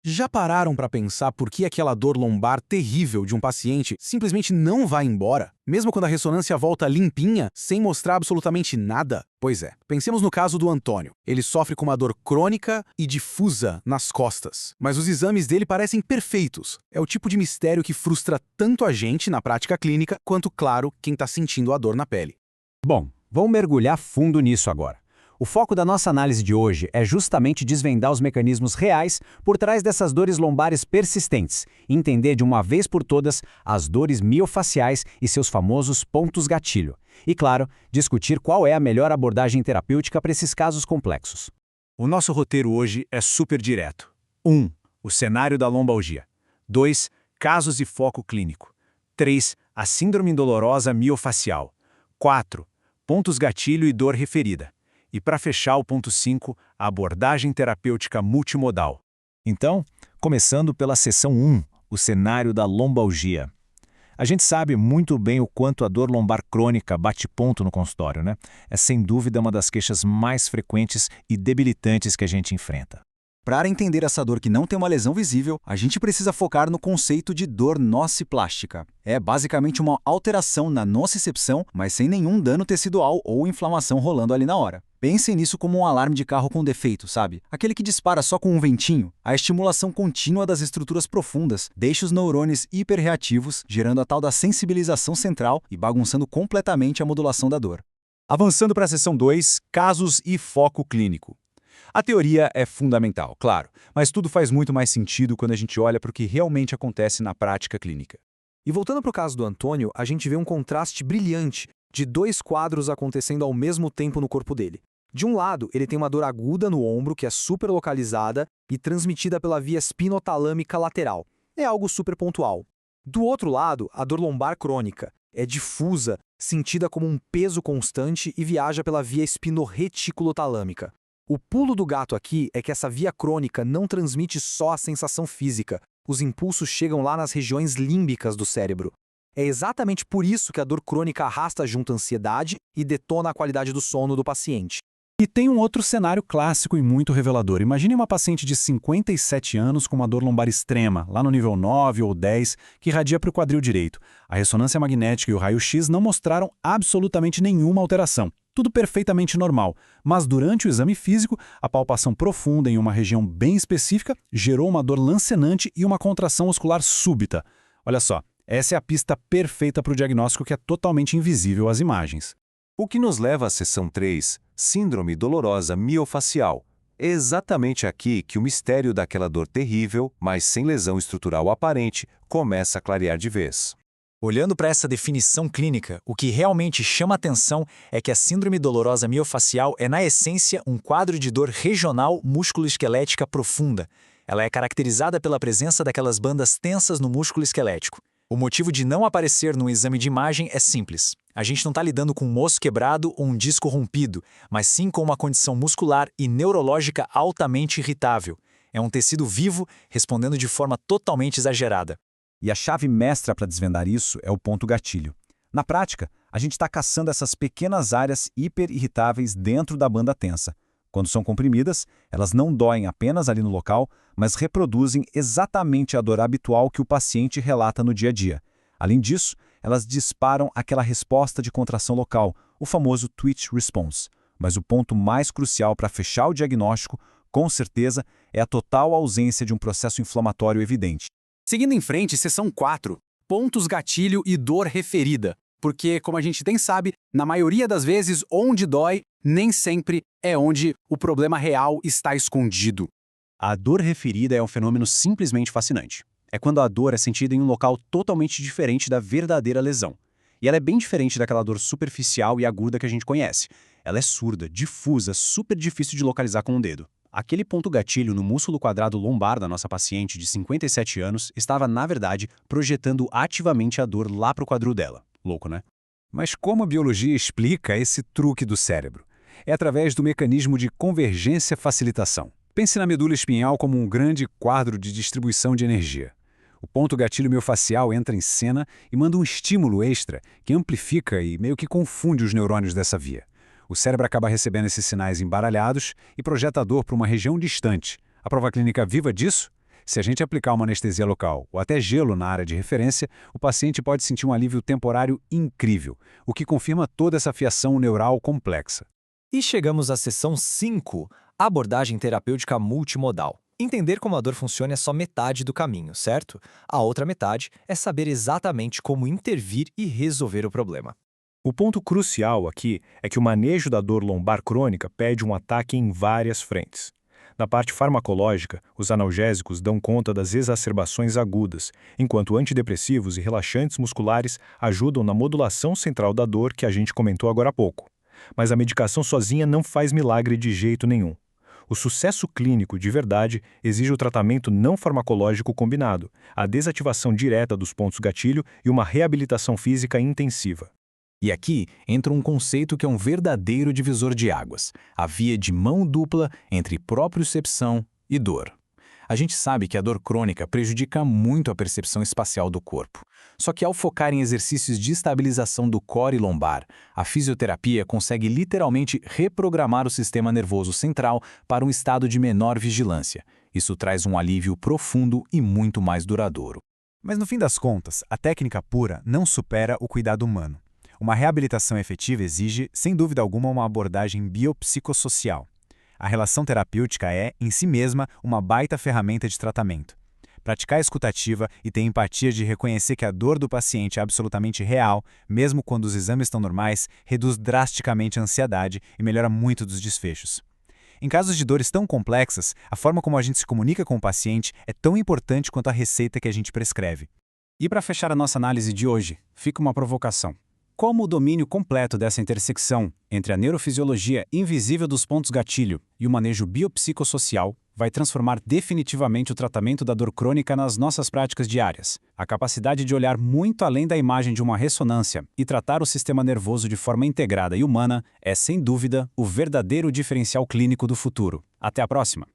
Já pararam para pensar por que aquela dor lombar terrível de um paciente simplesmente não vai embora, mesmo quando a ressonância volta limpinha, sem mostrar absolutamente nada? Pois é, pensemos no caso do Antônio. Ele sofre com uma dor crônica e difusa nas costas, mas os exames dele parecem perfeitos. É o tipo de mistério que frustra tanto a gente na prática clínica, quanto, claro, quem está sentindo a dor na pele. Bom, vamos mergulhar fundo nisso agora. O foco da nossa análise de hoje é justamente desvendar os mecanismos reais por trás dessas dores lombares persistentes, e entender de uma vez por todas as dores miofaciais e seus famosos pontos gatilho. E, claro, discutir qual é a melhor abordagem terapêutica para esses casos complexos. O nosso roteiro hoje é super direto. 1. O cenário da lombalgia. 2. Casos e foco clínico. 3. A síndrome dolorosa miofacial. 4. Pontos gatilho e dor referida. E para fechar o ponto 5, a abordagem terapêutica multimodal. Então, começando pela seção 1, o cenário da lombalgia. A gente sabe muito bem o quanto a dor lombar crônica bate ponto no consultório, né? É sem dúvida uma das queixas mais frequentes e debilitantes que a gente enfrenta. Para entender essa dor que não tem uma lesão visível, a gente precisa focar no conceito de dor nociplástica. É basicamente uma alteração na nocicepção, mas sem nenhum dano tecidual ou inflamação rolando ali na hora. Pensem nisso como um alarme de carro com defeito, sabe? Aquele que dispara só com um ventinho. A estimulação contínua das estruturas profundas deixa os neurônios hiperreativos, gerando a tal da sensibilização central e bagunçando completamente a modulação da dor. Avançando para a seção 2, casos e foco clínico. A teoria é fundamental, claro, mas tudo faz muito mais sentido quando a gente olha para o que realmente acontece na prática clínica. E voltando para o caso do Antônio, a gente vê um contraste brilhante de dois quadros acontecendo ao mesmo tempo no corpo dele. De um lado, ele tem uma dor aguda no ombro, que é super localizada e transmitida pela via espinotalâmica lateral. É algo super pontual. Do outro lado, a dor lombar crônica é difusa, sentida como um peso constante e viaja pela via espinorreticulotalâmica. O pulo do gato aqui é que essa via crônica não transmite só a sensação física, os impulsos chegam lá nas regiões límbicas do cérebro. É exatamente por isso que a dor crônica arrasta junto a ansiedade e detona a qualidade do sono do paciente. E tem um outro cenário clássico e muito revelador. Imagine uma paciente de 57 anos com uma dor lombar extrema, lá no nível 9 ou 10, que irradia para o quadril direito. A ressonância magnética e o raio-x não mostraram absolutamente nenhuma alteração. Tudo perfeitamente normal, mas durante o exame físico, a palpação profunda em uma região bem específica gerou uma dor lancinante e uma contração muscular súbita. Olha só, essa é a pista perfeita para o diagnóstico que é totalmente invisível às imagens. O que nos leva à seção 3, síndrome dolorosa miofacial. É exatamente aqui que o mistério daquela dor terrível, mas sem lesão estrutural aparente, começa a clarear de vez. Olhando para essa definição clínica, o que realmente chama atenção é que a síndrome dolorosa miofacial é, na essência, um quadro de dor regional músculo-esquelética profunda. Ela é caracterizada pela presença daquelas bandas tensas no músculo esquelético. O motivo de não aparecer no exame de imagem é simples. A gente não está lidando com um osso quebrado ou um disco rompido, mas sim com uma condição muscular e neurológica altamente irritável. É um tecido vivo respondendo de forma totalmente exagerada. E a chave mestra para desvendar isso é o ponto gatilho. Na prática, a gente está caçando essas pequenas áreas hiperirritáveis dentro da banda tensa. Quando são comprimidas, elas não doem apenas ali no local, mas reproduzem exatamente a dor habitual que o paciente relata no dia a dia. Além disso, elas disparam aquela resposta de contração local, o famoso twitch response. Mas o ponto mais crucial para fechar o diagnóstico, com certeza, é a total ausência de um processo inflamatório evidente. Seguindo em frente, seção 4, pontos gatilho e dor referida. Porque, como a gente bem sabe, na maioria das vezes, onde dói, nem sempre é onde o problema real está escondido. A dor referida é um fenômeno simplesmente fascinante. É quando a dor é sentida em um local totalmente diferente da verdadeira lesão. E ela é bem diferente daquela dor superficial e aguda que a gente conhece. Ela é surda, difusa, super difícil de localizar com o dedo. Aquele ponto gatilho no músculo quadrado lombar da nossa paciente de 57 anos estava, na verdade, projetando ativamente a dor lá para o quadril dela. Louco, né? Mas como a biologia explica esse truque do cérebro? É através do mecanismo de convergência-facilitação. Pense na medula espinhal como um grande quadro de distribuição de energia. O ponto gatilho miofacial entra em cena e manda um estímulo extra que amplifica e meio que confunde os neurônios dessa via. O cérebro acaba recebendo esses sinais embaralhados e projeta a dor para uma região distante. A prova clínica viva disso Se a gente aplicar uma anestesia local ou até gelo na área de referência, o paciente pode sentir um alívio temporário incrível, o que confirma toda essa fiação neural complexa. E chegamos à seção 5, abordagem terapêutica multimodal. Entender como a dor funciona é só metade do caminho, certo? A outra metade é saber exatamente como intervir e resolver o problema. O ponto crucial aqui é que o manejo da dor lombar crônica pede um ataque em várias frentes. Na parte farmacológica, os analgésicos dão conta das exacerbações agudas, enquanto antidepressivos e relaxantes musculares ajudam na modulação central da dor que a gente comentou agora há pouco. Mas a medicação sozinha não faz milagre de jeito nenhum. O sucesso clínico de verdade exige o tratamento não farmacológico combinado, a desativação direta dos pontos gatilho e uma reabilitação física intensiva. E aqui entra um conceito que é um verdadeiro divisor de águas, a via de mão dupla entre propriocepção e dor. A gente sabe que a dor crônica prejudica muito a percepção espacial do corpo. Só que ao focar em exercícios de estabilização do core lombar, a fisioterapia consegue literalmente reprogramar o sistema nervoso central para um estado de menor vigilância. Isso traz um alívio profundo e muito mais duradouro. Mas no fim das contas, a técnica pura não supera o cuidado humano. Uma reabilitação efetiva exige, sem dúvida alguma, uma abordagem biopsicossocial. A relação terapêutica é, em si mesma, uma baita ferramenta de tratamento. Praticar a escutativa e ter empatia de reconhecer que a dor do paciente é absolutamente real, mesmo quando os exames estão normais, reduz drasticamente a ansiedade e melhora muito dos desfechos. Em casos de dores tão complexas, a forma como a gente se comunica com o paciente é tão importante quanto a receita que a gente prescreve. E para fechar a nossa análise de hoje, fica uma provocação. Como o domínio completo dessa intersecção entre a neurofisiologia invisível dos pontos gatilho e o manejo biopsicossocial vai transformar definitivamente o tratamento da dor crônica nas nossas práticas diárias? A capacidade de olhar muito além da imagem de uma ressonância e tratar o sistema nervoso de forma integrada e humana é, sem dúvida, o verdadeiro diferencial clínico do futuro. Até a próxima!